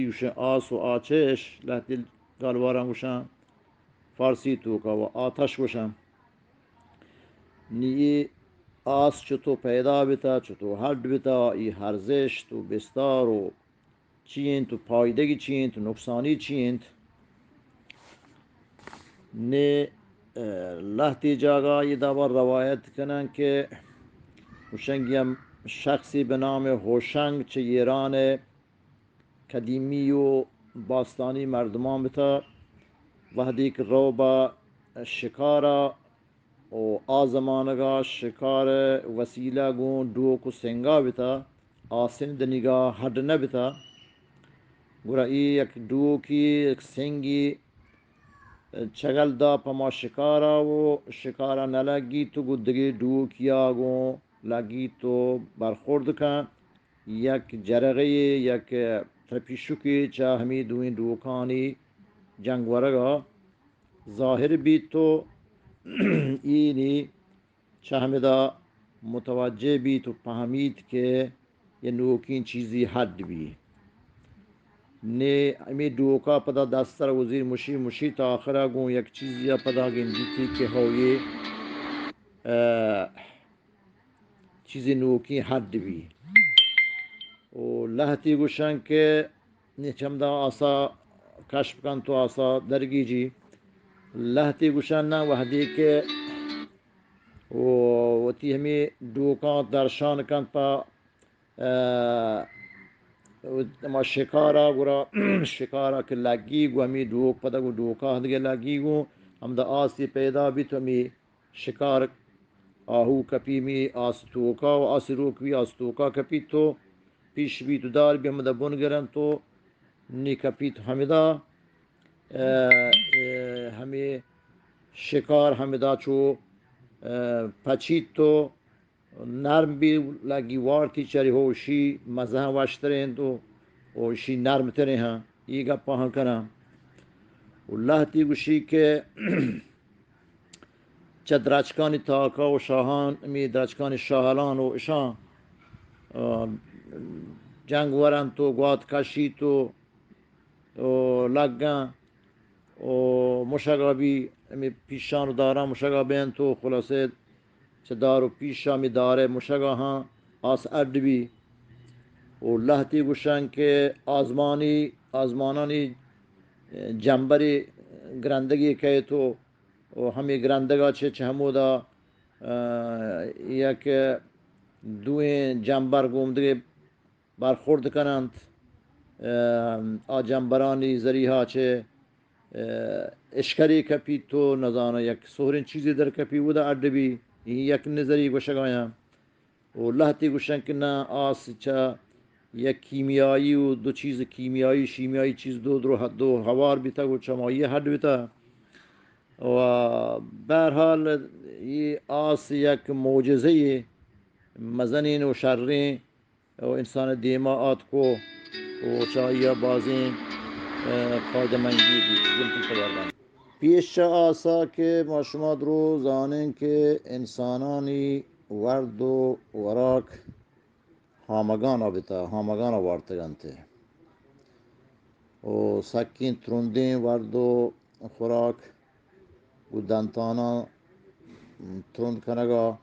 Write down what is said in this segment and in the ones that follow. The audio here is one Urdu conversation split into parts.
یوش آس و آچش لحتی گالوارم گوشم فارسی تو که و آتش گوشم نی آس چطور پیدا بیتا چطور حد بیتا ای هرزش تو بستار و چین تو پایدگی چین تو نقصانی چین نه لحتی جاگا یه دبار روایت کنن که هوشنگی هم شخصی به نام هوشنگ چه ایران قدیمی و باستانی مردمان بتا وحدی که رو با شکارا و آزمانگا شکار وسیله گون دوک و سنگا بتا آسن دنیگا حد نبتا گورا ای یک دوکی یک سنگی چگل دا پما شکارا و شکارا نلگی تو گدگی دوکیا گون لگی تو برخورد کن یک جرقه یک ترپیشوکی چه همی دوین دوکانی جنگورگا ظاهر بی تو اینی چه همه دا متوجه بی تو فهمید که یه نوکین چیزی حد بی نه امی دوکا پدا دستر وزیر مشی تا آخرا گون یک چیزی پدا گندیتی که هوی چیزی نوکی حد بی و لحتی گوشن که نیچم دا آسا کشف کن تو آسا درگی جی لحتی گوشن نه وحدی که و تی همی دوکان درشان کن پا ما شکارا گورا شکارا که لگی گو همی دوک پدا گو دوکا هدگه لگی گو هم دا آسی پیدا بی تو همی شکار آهو کپی می آستوکا و آسی روک بی آستوکا کپی تو پیش بی تو دار بی هم دا بون گرن تو نی کپی تو همی دا همی شکار همی دا چو پچید تو نرم بی لگی وارتی چری هوشی مزه واشترین تو هوشی نرم تره ها ای گپا هم کنم و لحتی گوشی که چه درچکانی تاکا و شاهان می درچکانی شاهلان و اشان جنگ ورن تو گواد کشی تو لگن و مشگا بی می پیشان رو دارن مشگا بین تو خلاصه چه دارو پیشا می داره مشگا ها آس اردبی و لحتی گوشن که آزمانانی جنبری گرندگی که تو و همی گرندگا چه همودا یک دوی جنبر گومده برخورد کنند آ جنبرانی زریها چه اشکری کپی تو نزانه یک سهرین چیزی در کپی بوده اردبی یک نظری گوشگایم و لحتی گوشن که نه آس چه یک کیمیایی و دو چیز کیمیایی شیمیایی چیز دو هوار بیتا و چمایی حد بیتا و برحال این آس یک معجزه مزنین و شرین و انسان دیما آت کو و چایی بازین فایده منگی بی جمتون خبردن پیش آسا که ما شما درو زانین که انسانانی ورد و وراک هامگان آبیتا هامگان آوارتگنته و سکین تروندین ورد و خوراک و دنتانا تروند کنگا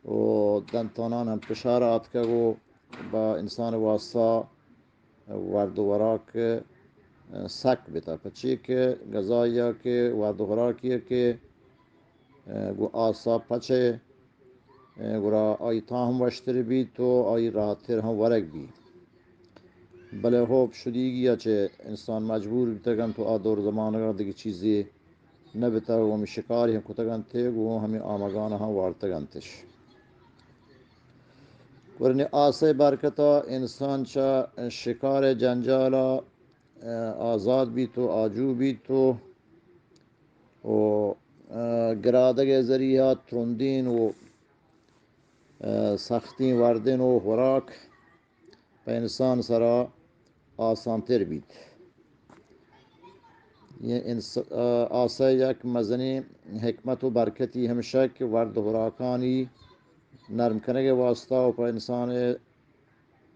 و دنتانان هم پشار آت که با انسان واسطا ورد و وراک سک بیتا پچی که غذایی که ورد و وراکیه که گو آسا پچه گورا آی تا هم وشتر بی تو آی راحتر هم ورک بی بله خوب شدیگی یا چه انسان مجبور بیتگن تو آدور زمانه دیگه چیزی نبیتا و همی شکاری هم کتگن تیگ و همی آمگان هم وارتگن تش ورنی آسه برکتا انسان چا شکار جنجالا آزاد بی تو آجو بی تو و گرادگ ذریعه ترندین و سختین وردین و خوراک به انسان سرا آسانتر بید آسه یک مزنی حکمت و برکتی همشک ورد و خوراکانی نرم کنگ واسطه و پا انسان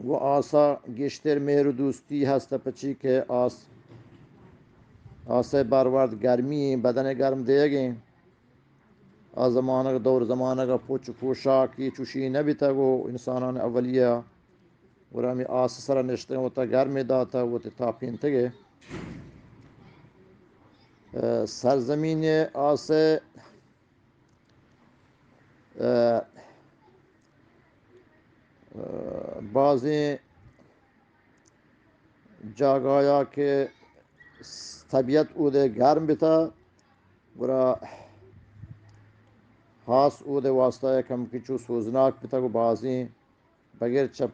و آسا گشتر مهر و دوستی هست پچی که آسه برورد گرمی بدن گرم دیگه از زمانه دور زمانه کا پوچ پوشاکی چوشی نبیتا گو انسانان اولیه و رامی آس سر نشته و تا گرمی داتا و تا پینتگه سرزمین آسه بعضی جاگایا که طبیعت اوده گرم بیتا برا خاص اوده واسطه کم کچو سوزناک بیتا کو بعضی بغیر چپ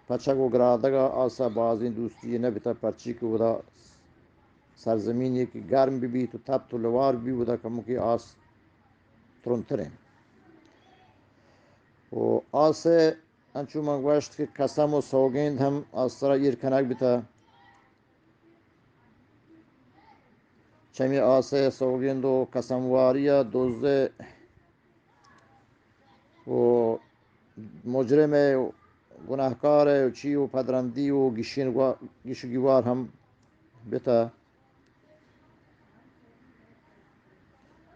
پچک و گرادگا آسا بعضی دوستی نبیتا پرچی که اودا سرزمینی که گرم بی تو تب تو لوار بی اودا کم کی آس ترونتره و آسه انچو من گوشت که قسم و سوگند هم آسرا ایر کنک بیتا چمی آسه سوگند و قسمواریا دوزده و مجرم و گناهکار و چی و پدرندی و گیشگیوار هم بیتا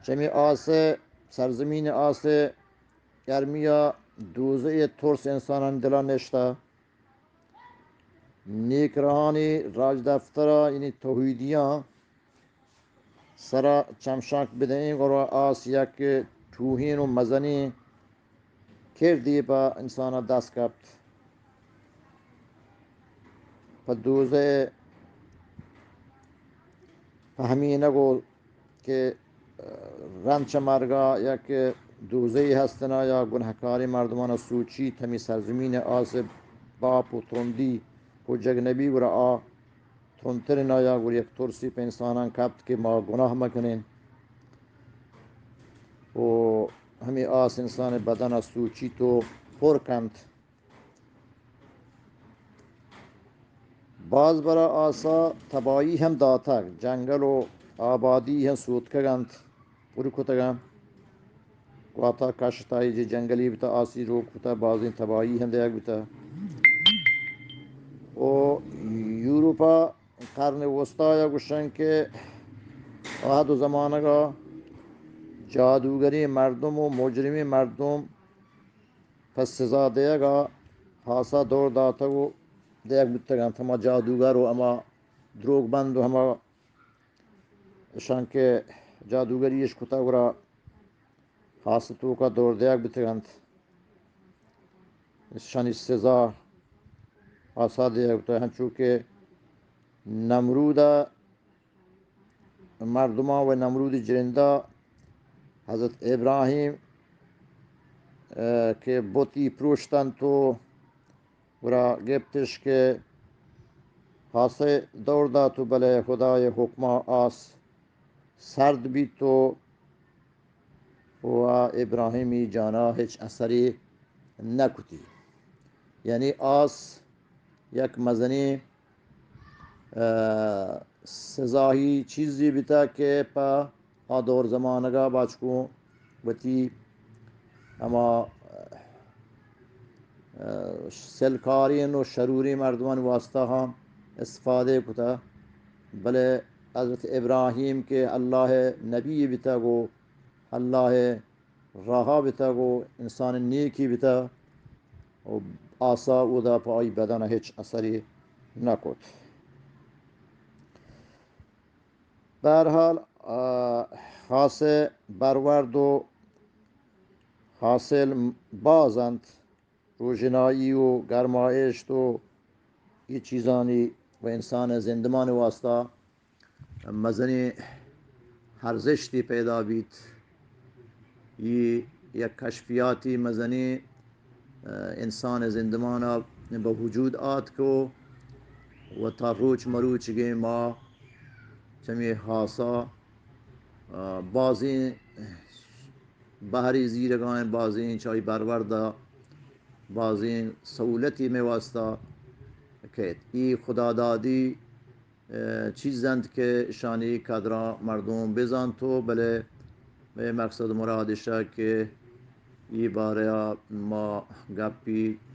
چمی آسه سرزمین آسه گرمیا دوزه ترس انسانان دلا نشتا نیکرانی راج دفترا یعنی توحیدیان سرا چمشاک بدهیم اور آس یک توهین و مزنی کردی با انسان دست کبت پا دوزه فهمی نگو که رنچ مرگا یک دوزه هستنا یا گناهکاری مردمان سوچی تمی سرزمین آسب باپ و ترندی و جگنبی و را ترندتر نایا و یک ترسی پہ انسانان کبت که ما گناه مکنین و همی آس انسان بدن سوچی تو پر کند باز برا آسا تبایی هم داتا جنگل و آبادی هم سود کگند پوری کتگم واتا کشتایی جی جنگلی بتا آسی رو کتا بازی تبایی هم دیگ بتا و یوروپا قرن وسطا یا گوشن که آهد و زمانه کا جادوگری مردم و مجرمی مردم پس سزا دیگا خاصا دور داتا و دیگ بتگن تما جادوگر و اما دروگ بند و اما شان که جادوگریش کتا ورا خاص تو کا دور دیگ بتگند شانی سزا خاصا دیگ بتا هنچو که نمرودا مردما و نمرود جرندا حضرت ابراهیم که بوتی پروشتن تو ورا گفتش که خاصه دور دا تو بله خدای حکما آس سرد بی تو و ابراهیمی جانا هیچ اثری نکتی یعنی آس یک مزنی سزاهی چیزی بیتا که پا آدور زمانگا باچکو بتی اما سلکارین و شروری مردمان واسطه هم استفاده کتا بله حضرت ابراهیم که الله نبی بیتا گو الله راها بیتا گو انسان نیکی بیتا و آسا او دا پا آی بدن هیچ اثری نکد برحال خاص برورد و حاصل بازند روشنایی و گرمایش و یہ چیزانی و انسان زندمان واسطه مزنی هرزشتی پیدا بیت یہ یک کشفیاتی مزنی انسان زندمان به وجود آت کو و تا روچ مروچ گے ما چمی خاصا بازی بحری زیرگان بازی چای برورده بازی سہولتی میں واسطہ کہ ای خدا دادی چیزند که شانی کدرا مردم بزن تو بله به مقصد مرادشه که ای باره ما گپی